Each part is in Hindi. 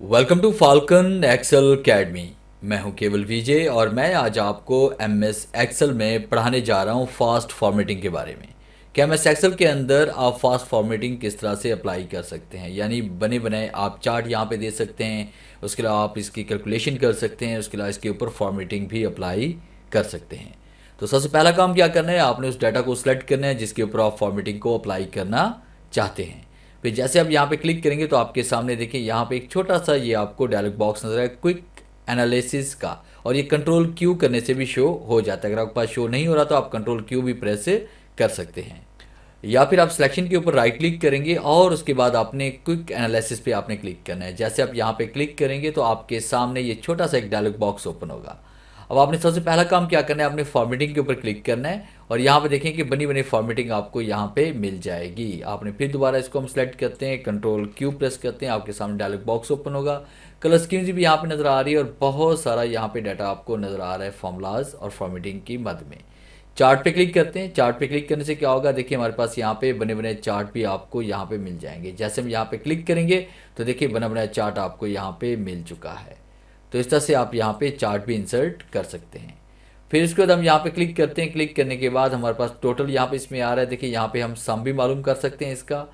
Welcome to Falcon Excel Academy. मैं हूं केवल विजय और मैं आज आपको एमएस एक्सेल में पढ़ाने जा रहा हूं फास्ट फॉर्मेटिंग के बारे में कि एमएस एक्सेल के अंदर आप फास्ट फॉर्मेटिंग किस तरह से अप्लाई कर सकते हैं। यानी बने बनाए आप चार्ट यहां पे दे सकते हैं, उसके अलावा आप इसकी कैलकुलेशन कर सकते हैं, उसके अलावा इसके ऊपर फॉर्मेटिंग भी अप्लाई कर सकते हैं। तो सबसे पहला काम क्या करना है, आपने उस डाटा को सिलेक्ट करना है जिसके ऊपर आप फॉर्मेटिंग को अप्लाई करना चाहते हैं। फिर जैसे आप यहाँ पे क्लिक करेंगे तो आपके सामने देखिए यहाँ पे एक छोटा सा ये आपको डायलॉग बॉक्स नजर आए क्विक एनालिसिस का, और ये कंट्रोल क्यू करने से भी शो हो जाता है। अगर आपके पास शो नहीं हो रहा तो आप कंट्रोल क्यू भी प्रेस कर सकते हैं, या फिर आप सिलेक्शन के ऊपर राइट क्लिक करेंगे और उसके बाद आपने क्विक एनालिसिस पे आपने क्लिक करना है। जैसे आप यहाँ पे क्लिक करेंगे तो आपके सामने ये छोटा सा एक डायलॉग बॉक्स ओपन होगा। अब आपने सबसे पहला काम क्या करना है, आपने फॉर्मेटिंग के ऊपर क्लिक करना है और यहाँ पे देखें कि बनी बनी फॉर्मेटिंग आपको यहाँ पे मिल जाएगी। आपने फिर दोबारा इसको हम सेलेक्ट करते हैं, कंट्रोल क्यू प्रेस करते हैं, आपके सामने डायलॉग बॉक्स ओपन होगा। कलर स्कीम्स भी यहाँ पे नज़र आ रही है और बहुत सारा यहाँ पे डाटा आपको नज़र आ रहा है फॉर्मूलाज और फॉर्मेटिंग की मद में। चार्ट पे क्लिक करते हैं। चार्ट पे क्लिक करने से क्या होगा, देखिए हमारे पास यहाँ पे बने बने चार्ट भी आपको यहाँ पे मिल जाएंगे। जैसे हम यहाँ पे क्लिक करेंगे तो देखिए बना बनाया चार्ट आपको यहाँ पे मिल चुका है। तो इस तरह से आप यहाँ पे चार्ट भी इंसर्ट कर सकते हैं। फिर इसके बाद हम यहाँ पे क्लिक करते हैं। क्लिक करने के बाद हमारे पास टोटल यहाँ पे इसमें आ रहा है। देखिए यहाँ पे हम सम भी मालूम कर सकते हैं, इसका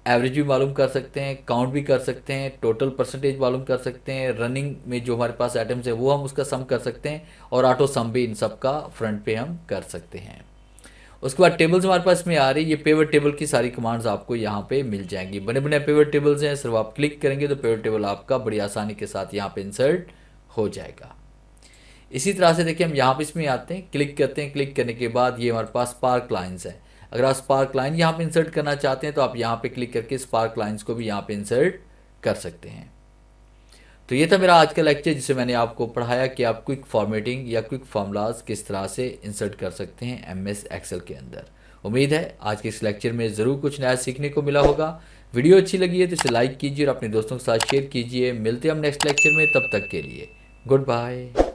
एवरेज भी मालूम कर सकते हैं, काउंट भी कर सकते हैं, टोटल परसेंटेज मालूम कर सकते हैं, रनिंग में जो हमारे पास आइटम्स है वो हम उसका सम कर सकते हैं, और ऑटो सम भी इन सब का फ्रंट पे हम कर सकते हैं। उसके बाद टेबल्स हमारे पास में आ रही है। ये पेवर टेबल की सारी कमांड्स आपको यहाँ पे मिल जाएंगी। बने बने पेवर टेबल्स हैं, सिर्फ आप क्लिक करेंगे तो पेवर टेबल आपका बड़ी आसानी के साथ यहाँ पे इंसर्ट हो जाएगा। इसी तरह से देखिए हम यहाँ पे इसमें आते हैं, क्लिक करते हैं। क्लिक करने के बाद ये हमारे पास स्पार्क लाइन्स है। अगर आप स्पार्क लाइन यहाँ पे इंसर्ट करना चाहते हैं तो आप यहाँ पे क्लिक करके स्पार्क लाइन्स को भी यहाँ पे इंसर्ट कर सकते हैं। तो ये था मेरा आज का लेक्चर जिसे मैंने आपको पढ़ाया कि आप क्विक फॉर्मेटिंग या क्विक फार्मूलाज किस तरह से इंसर्ट कर सकते हैं एमएस एक्सेल के अंदर। उम्मीद है आज के इस लेक्चर में ज़रूर कुछ नया सीखने को मिला होगा। वीडियो अच्छी लगी है तो इसे लाइक कीजिए और अपने दोस्तों के साथ शेयर कीजिए। मिलते हैं हम नेक्स्ट लेक्चर में, तब तक के लिए गुड बाय।